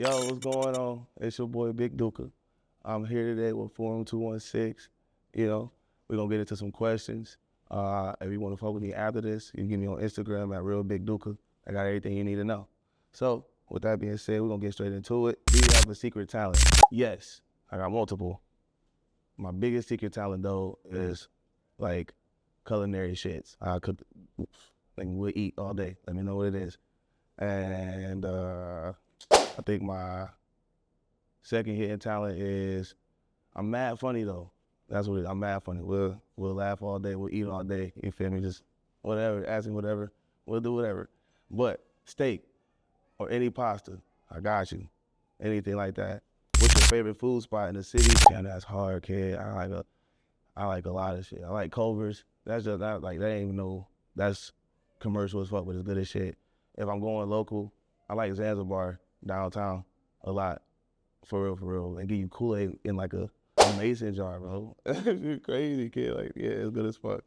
Yo, what's going on? It's your boy Big Duca. I'm here today with Forum 216. You know, we're gonna get into some questions. If you want to follow me after this, you can get me on Instagram at Real Big Duca. I got everything you need to know. So, with that being said, we're gonna get straight into it. Do you have a secret talent? Yes, I got multiple. My biggest secret talent though is like culinary shits. I cook, like we'll eat all day. Let me know what it is. And I think my second hidden talent is I'm mad funny though. That's what it is. I'm mad funny. We'll laugh all day. We'll eat all day. You feel me? Just whatever. Ask me whatever. We'll do whatever. But steak or any pasta, I got you. Anything like that. What's your favorite food spot in the city? Yeah, that's hard, kid. I like a lot of shit. I like Culver's. That's just that like that ain't even no. That's commercial as fuck, but it's good as shit. If I'm going local, I like Zanzibar downtown a lot. For real. And give you Kool-Aid in like a mason jar, bro. You're crazy, kid. Like, yeah, it's good as fuck.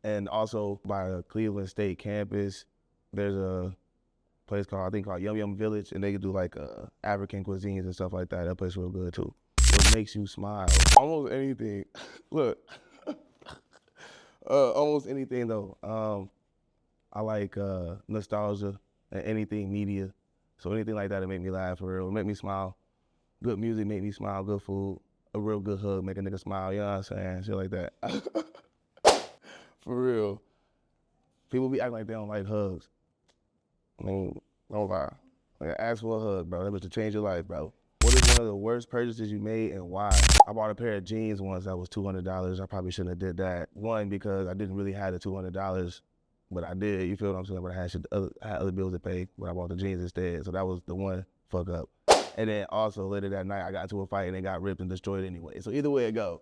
And also by the Cleveland State campus, there's a place called Yum Yum Village, and they do like African cuisines and stuff like that. That place real good too. What makes you smile? Almost anything. Look, almost anything though. I like nostalgia and anything media. So anything like that make me laugh for real. Make me smile. Good music make me smile. Good food. A real good hug make a nigga smile. You know what I'm saying? Shit like that. For real. People be acting like they don't like hugs. I mean, don't lie. Like, ask for a hug, bro. That was to change your life, bro. What is one of the worst purchases you made and why? I bought a pair of jeans once that was $200. I probably shouldn't have did that. One, because I didn't really have the $200. But I did, you feel what I'm saying? But I had other bills to pay, but I bought the jeans instead. So that was the one fuck up. And then also later that night, I got into a fight and it got ripped and destroyed anyway. So either way it go,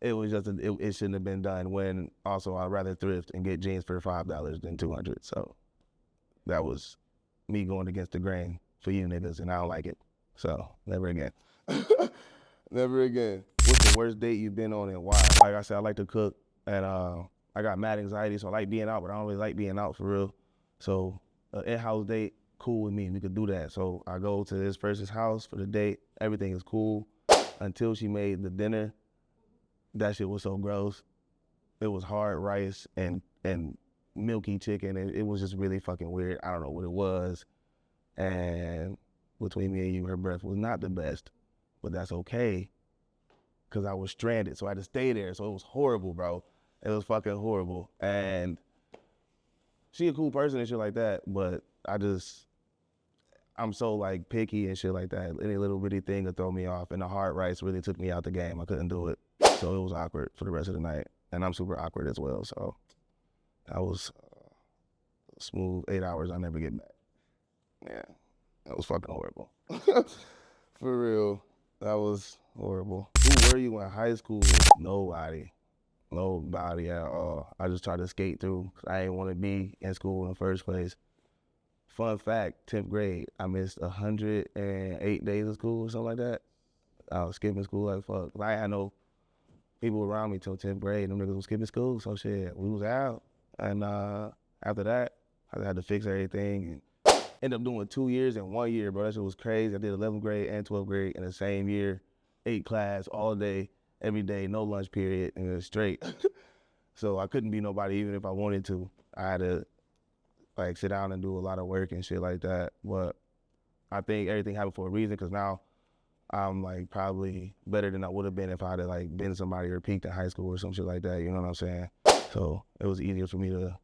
it was just, it shouldn't have been done when also I'd rather thrift and get jeans for $5 than $200. So that was me going against the grain for you niggas and I don't like it. So never again. Never again. What's the worst date you've been on and why? Like I said, I like to cook and I got mad anxiety, so I like being out, but I don't really like being out for real. So in-house date, cool with me. We could do that. So I go to this person's house for the date. Everything is cool until she made the dinner. That shit was so gross. It was hard rice and milky chicken. It was just really fucking weird. I don't know what it was. And between me and you, her breath was not the best, but that's okay because I was stranded, so I had to stay there. So it was horrible, bro. It was fucking horrible. And she a cool person and shit like that, but I'm so like picky and shit like that. Any little bitty thing would throw me off. And the hard rice really took me out the game. I couldn't do it. So it was awkward for the rest of the night. And I'm super awkward as well. So that was a smooth 8 hours I never get back. Yeah, that was fucking horrible. For real, that was horrible. Who were you in high school? Nobody at all. I just tried to skate through because I didn't want to be in school in the first place. Fun fact, 10th grade, I missed 108 days of school or something like that. I was skipping school like fuck. I had no people around me till 10th grade. Them niggas was skipping school, so shit, we was out. And after that, I had to fix everything and ended up doing 2 years in 1 year, bro. That shit was crazy. I did 11th grade and 12th grade in the same year, 8 class all day, every day, no lunch period, and it was straight. So I couldn't be nobody even if I wanted to. I had to like sit down and do a lot of work and shit like that. But I think everything happened for a reason because now I'm like probably better than I would have been if I had like been somebody or peaked in high school or some shit like that. You know what I'm saying? So it was easier for me to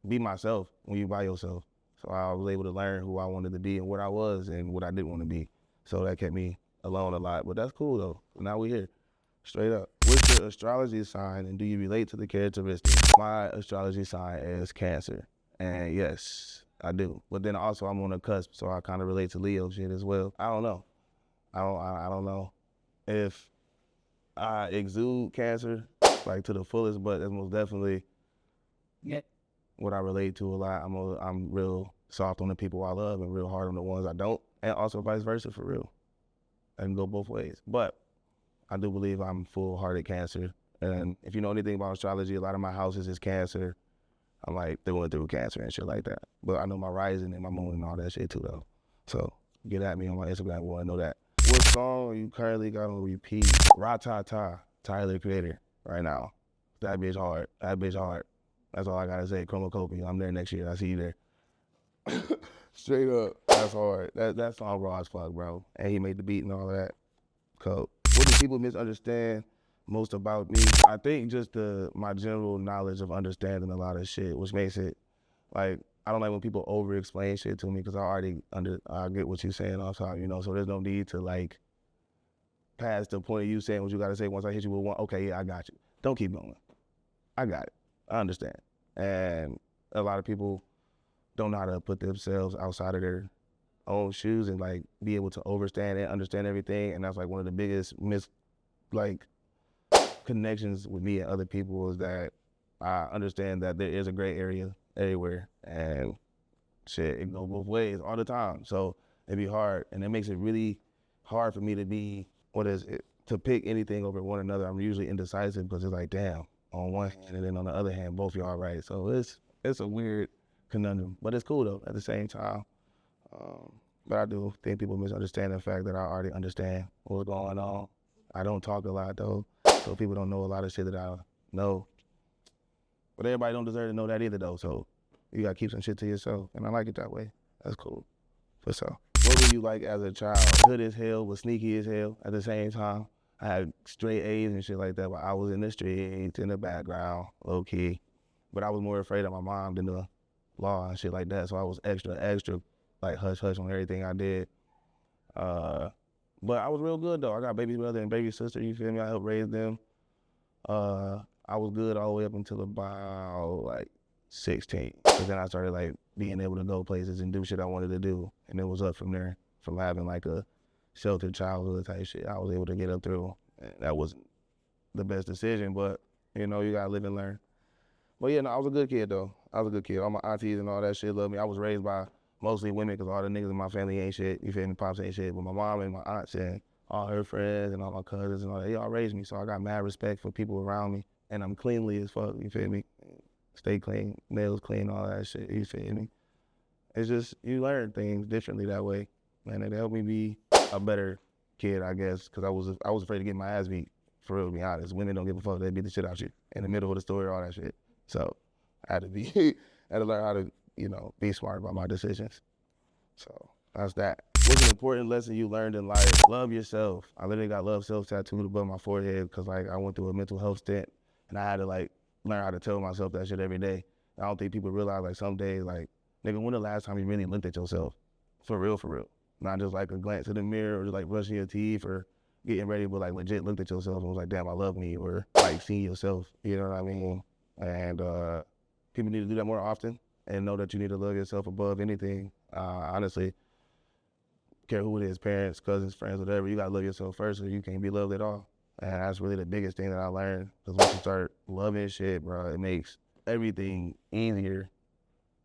be myself when you by yourself. So I was able to learn who I wanted to be and what I was and what I didn't want to be. So that kept me alone a lot. But that's cool though. Now we here. Straight up. What's your astrology sign and do you relate to the characteristics? My astrology sign is Cancer. And yes, I do. But then also I'm on the cusp, so I kind of relate to Leo shit as well. I don't know. I don't know if I exude Cancer like to the fullest, but that's most definitely what I relate to a lot. I'm real soft on the people I love and real hard on the ones I don't, and also vice versa for real. I can go both ways. But I do believe I'm full-hearted Cancer. And if you know anything about astrology, a lot of my houses is Cancer. I'm like through and through Cancer and shit like that. But I know my rising and my moon and all that shit too though. So get at me on my Instagram. We want to know that. What song you currently got on repeat? Ra-ta-ta, Tyler, Creator, right now. That bitch hard. That bitch hard. That's all I gotta say. Chromacopia. I'm there next year. I see you there. Straight up. That's hard. That song raw as fuck, bro. And he made the beat and all that. Cool. What do people misunderstand most about me? I think just my general knowledge of understanding a lot of shit, which makes it like, I don't like when people over explain shit to me because I get what you're saying off top, you know, so there's no need to like pass the point of you saying what you gotta say. Once I hit you with one, okay, yeah, I got you. Don't keep going. I got it. I understand. And a lot of people don't know how to put themselves outside of their own shoes and like be able to understand and understand everything. And that's like one of the biggest connections with me and other people is that I understand that there is a gray area everywhere and shit, it goes both ways all the time. So it'd be hard. And it makes it really hard for me to pick anything over one another. I'm usually indecisive because it's like, damn, on one hand and then on the other hand, both y'all right. So it's a weird conundrum, but it's cool though at the same time. But I do think people misunderstand the fact that I already understand what's going on. I don't talk a lot though, so people don't know a lot of shit that I know. But everybody don't deserve to know that either though, so you gotta keep some shit to yourself, and I like it that way. That's cool, for sure. What were you like as a child? Hood as hell, was sneaky as hell at the same time. I had straight A's and shit like that, but I was in the streets, in the background, low key. But I was more afraid of my mom than the law and shit like that, so I was extra, like hush on everything I did. But I was real good though. I got baby brother and baby sister, you feel me? I helped raise them. I was good all the way up until about like 16. But then I started like being able to go places and do shit I wanted to do. And it was up from there, from having like a sheltered childhood type shit. I was able to get up through. And that wasn't the best decision, but you know, you gotta live and learn. But yeah, no, I was a good kid though. I was a good kid. All my aunties and all that shit loved me. I was raised by mostly women because all the niggas in my family ain't shit. You feel me? Pops ain't shit. But my mom and my aunts and all her friends and all my cousins and all that, they all raised me. So I got mad respect for people around me. And I'm cleanly as fuck, you feel me? Stay clean, nails clean, all that shit, you feel me? It's just, you learn things differently that way. And it helped me be a better kid, I guess, because I was afraid to get my ass beat, for real, to be honest. Women don't give a fuck, they beat the shit out you in the middle of the story, all that shit. So I had to I had to learn how to, you know, be smart about my decisions. So that's that. What's an important lesson you learned in life? Love yourself. I literally got love self tattooed above my forehead because like I went through a mental health stint and I had to like learn how to tell myself that shit every day. I don't think people realize like some days like, nigga, when the last time you really looked at yourself? For real, for real. Not just like a glance in the mirror or just like brushing your teeth or getting ready, but like legit looked at yourself and was like, damn, I love me, or like seeing yourself, you know what I mean? And people need to do that more often and know that you need to love yourself above anything. Honestly, care who it is, parents, cousins, friends, whatever, you gotta love yourself first or you can't be loved at all. And that's really the biggest thing that I learned, because once you start loving shit, bro, it makes everything easier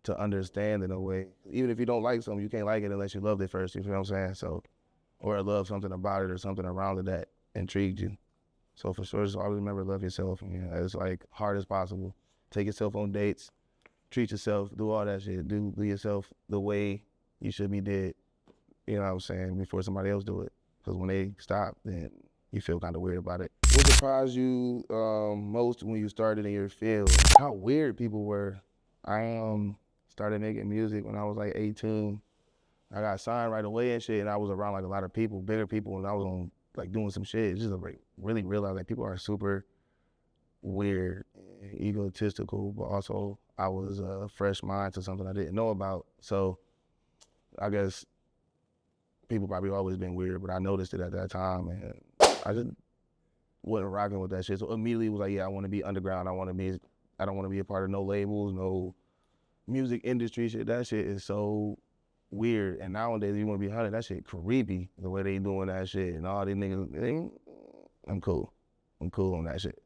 to understand in a way. Even if you don't like something, you can't like it unless you loved it first, you feel what I'm saying? So, or love something about it or something around it that intrigued you. So for sure, just always remember, love yourself. You know, it's like hard as possible. Take yourself on dates, treat yourself, do all that shit. Do yourself the way you should be did, you know what I'm saying, before somebody else do it. Because when they stop, then you feel kind of weird about it. What surprised you most when you started in your field? How weird people were. I started making music when I was like 18. I got signed right away and shit, and I was around like a lot of people, bigger people, and I was on like doing some shit. It's just like really realized like people are super weird, egotistical, but also I was a fresh mind to something I didn't know about. So I guess people probably always been weird, but I noticed it at that time, and I just wasn't rocking with that shit. So immediately was like, yeah, I want to be underground. I don't want to be a part of no labels, no music industry shit. That shit is so weird. And nowadays, you want to be 100, that shit creepy, the way they doing that shit. And all these niggas, I'm cool. I'm cool on that shit.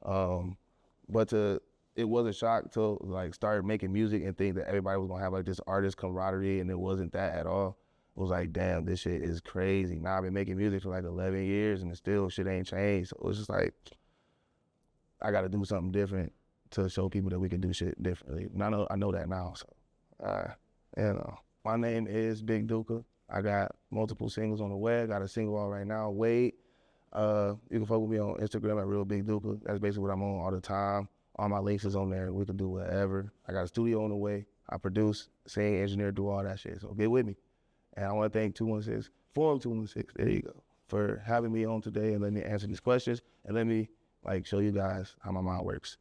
But it was a shock to like start making music and think that everybody was gonna have like this artist camaraderie, and it wasn't that at all. It was like, damn, this shit is crazy. Now I've been making music for like 11 years and still shit ain't changed. So it's just like, I gotta do something different to show people that we can do shit differently. And I know that now, so, you know. My name is Big Duca. I got multiple singles on the way. I got a single out right now, Wait. You can fuck with me on Instagram at Real Big Duca. That's basically what I'm on all the time. All my links is on there. We can do whatever. I got a studio on the way. I produce, sing, engineer, do all that shit. So get with me. And I want to thank 216, Forum 216, there you go, for having me on today and letting me answer these questions and let me show you guys how my mind works.